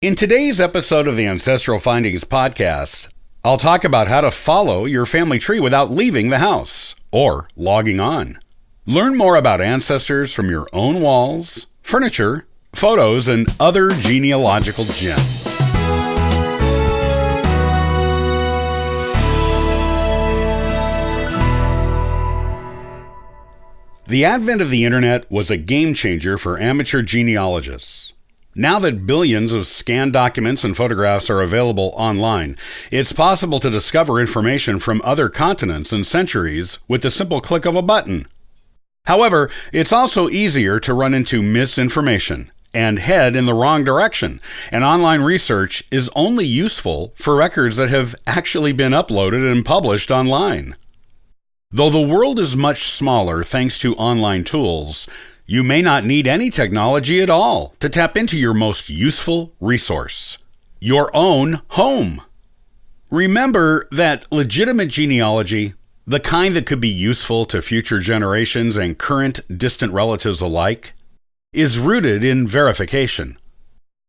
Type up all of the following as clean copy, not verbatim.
In today's episode of the Ancestral Findings podcast, I'll talk about how to follow your family tree without leaving the house or logging on. Learn more about ancestors from your own walls, furniture, photos, and other genealogical gems. The advent of the internet was a game changer for amateur genealogists. Now that billions of scanned documents and photographs are available online, it's possible to discover information from other continents and centuries with the simple click of a button. However, it's also easier to run into misinformation and head in the wrong direction, and online research is only useful for records that have actually been uploaded and published online. Though the world is much smaller thanks to online tools, you may not need any technology at all to tap into your most useful resource, your own home. Remember that legitimate genealogy, the kind that could be useful to future generations and current distant relatives alike, is rooted in verification.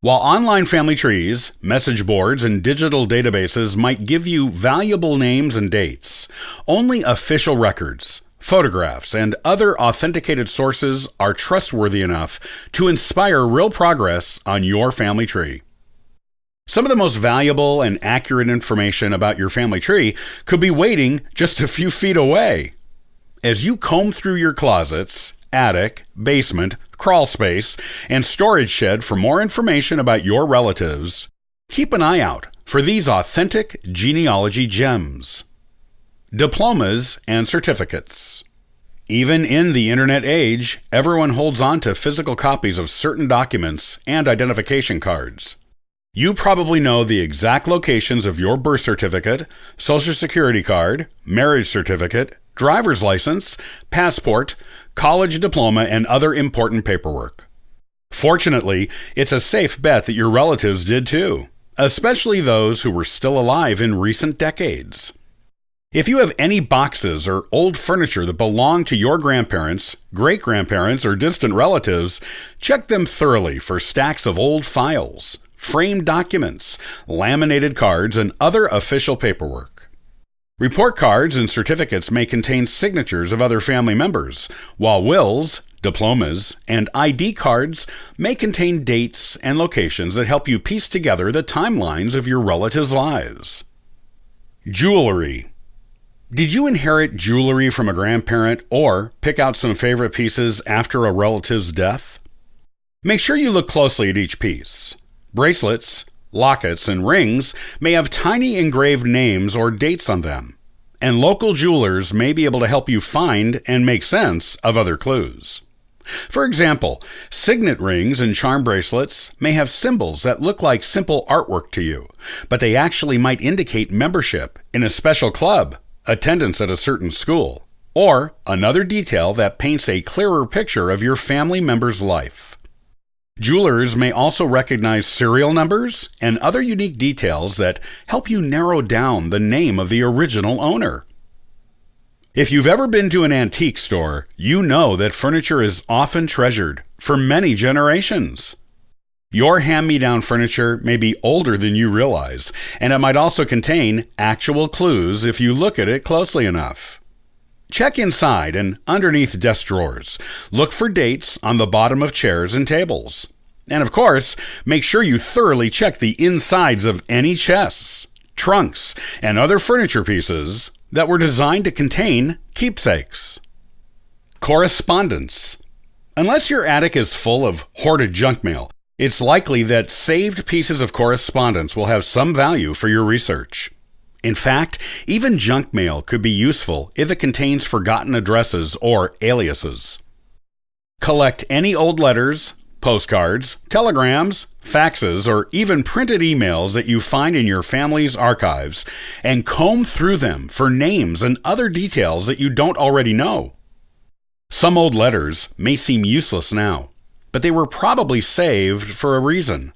While online family trees, message boards, and digital databases might give you valuable names and dates, only official records, photographs, and other authenticated sources are trustworthy enough to inspire real progress on your family tree. Some of the most valuable and accurate information about your family tree could be waiting just a few feet away. As you comb through your closets, attic, basement, crawl space, and storage shed for more information about your relatives, keep an eye out for these authentic genealogy gems. Diplomas and certificates. Even in the internet age, everyone holds on to physical copies of certain documents and identification cards. You probably know the exact locations of your birth certificate, social security card, marriage certificate, driver's license, passport, college diploma, and other important paperwork. Fortunately, it's a safe bet that your relatives did too, especially those who were still alive in recent decades. If you have any boxes or old furniture that belong to your grandparents, great-grandparents, or distant relatives, check them thoroughly for stacks of old files, framed documents, laminated cards, and other official paperwork. Report cards and certificates may contain signatures of other family members, while wills, diplomas, and ID cards may contain dates and locations that help you piece together the timelines of your relatives' lives. Jewelry. Did you inherit jewelry from a grandparent or pick out some favorite pieces after a relative's death? Make sure you look closely at each piece. Bracelets, lockets, and rings may have tiny engraved names or dates on them, and local jewelers may be able to help you find and make sense of other clues. For example, signet rings and charm bracelets may have symbols that look like simple artwork to you, but they actually might indicate membership in a special club, attendance at a certain school, or another detail that paints a clearer picture of your family member's life. Jewelers may also recognize serial numbers and other unique details that help you narrow down the name of the original owner. If you've ever been to an antique store, you know that furniture is often treasured for many generations. Your hand-me-down furniture may be older than you realize, and it might also contain actual clues if you look at it closely enough. Check inside and underneath desk drawers. Look for dates on the bottom of chairs and tables. And of course, make sure you thoroughly check the insides of any chests, trunks, and other furniture pieces that were designed to contain keepsakes. Correspondence. Unless your attic is full of hoarded junk mail, it's likely that saved pieces of correspondence will have some value for your research. In fact, even junk mail could be useful if it contains forgotten addresses or aliases. Collect any old letters, postcards, telegrams, faxes, or even printed emails that you find in your family's archives and comb through them for names and other details that you don't already know. Some old letters may seem useless now, but they were probably saved for a reason.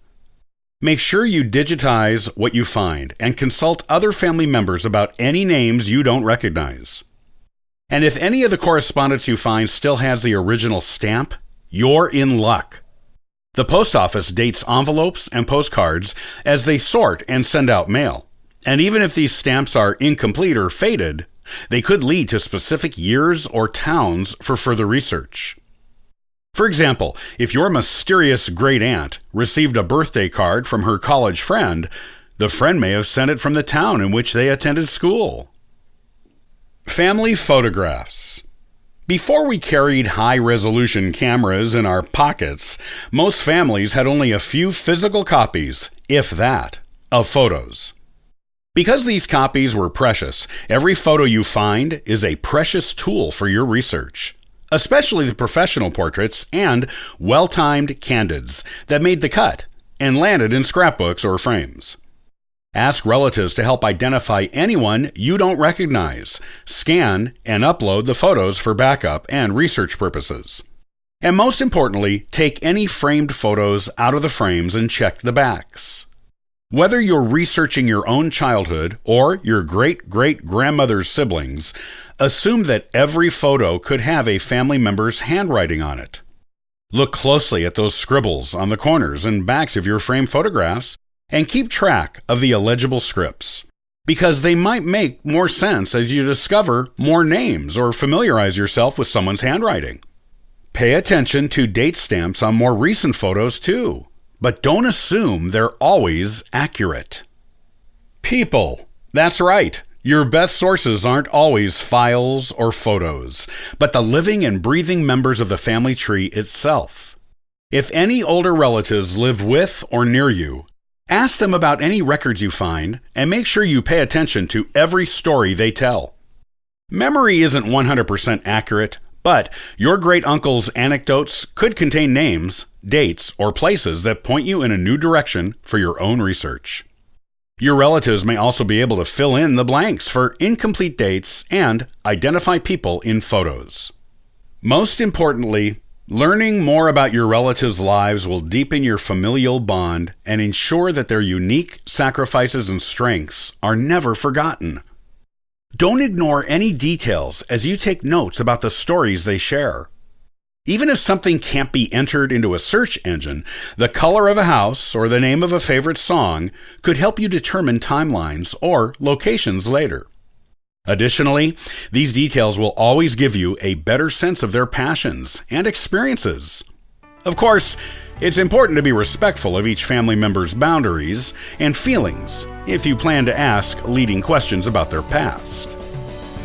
Make sure you digitize what you find and consult other family members about any names you don't recognize. And if any of the correspondence you find still has the original stamp, you're in luck. The post office dates envelopes and postcards as they sort and send out mail. And even if these stamps are incomplete or faded, they could lead to specific years or towns for further research. For example, if your mysterious great-aunt received a birthday card from her college friend, the friend may have sent it from the town in which they attended school. Family photographs. Before we carried high-resolution cameras in our pockets, most families had only a few physical copies, if that, of photos. Because these copies were precious, every photo you find is a precious tool for your research, especially the professional portraits and well-timed candids that made the cut and landed in scrapbooks or frames. Ask relatives to help identify anyone you don't recognize. Scan and upload the photos for backup and research purposes. And most importantly, take any framed photos out of the frames and check the backs. Whether you're researching your own childhood or your great-great-grandmother's siblings, assume that every photo could have a family member's handwriting on it. Look closely at those scribbles on the corners and backs of your framed photographs and keep track of the illegible scripts, because they might make more sense as you discover more names or familiarize yourself with someone's handwriting. Pay attention to date stamps on more recent photos too, but don't assume they're always accurate. People. That's right. Your best sources aren't always files or photos, but the living and breathing members of the family tree itself. If any older relatives live with or near you, ask them about any records you find and make sure you pay attention to every story they tell. Memory isn't 100% accurate, but your great-uncle's anecdotes could contain names, dates, or places that point you in a new direction for your own research. Your relatives may also be able to fill in the blanks for incomplete dates and identify people in photos. Most importantly, learning more about your relatives' lives will deepen your familial bond and ensure that their unique sacrifices and strengths are never forgotten. Don't ignore any details as you take notes about the stories they share. Even if something can't be entered into a search engine, the color of a house or the name of a favorite song could help you determine timelines or locations later. Additionally, these details will always give you a better sense of their passions and experiences. Of course, it's important to be respectful of each family member's boundaries and feelings if you plan to ask leading questions about their past.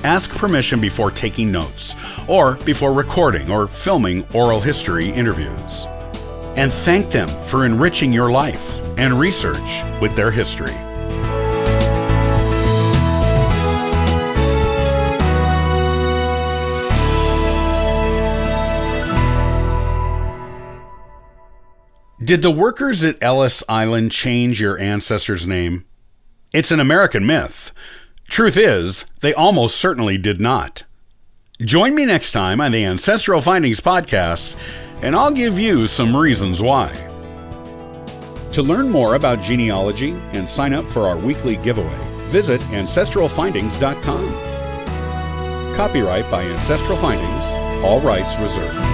Ask permission before taking notes or before recording or filming oral history interviews. And thank them for enriching your life and research with their history. Did the workers at Ellis Island change your ancestor's name? It's an American myth. Truth is, they almost certainly did not. Join me next time on the Ancestral Findings podcast, and I'll give you some reasons why. To learn more about genealogy and sign up for our weekly giveaway, visit ancestralfindings.com. Copyright by Ancestral Findings, all rights reserved.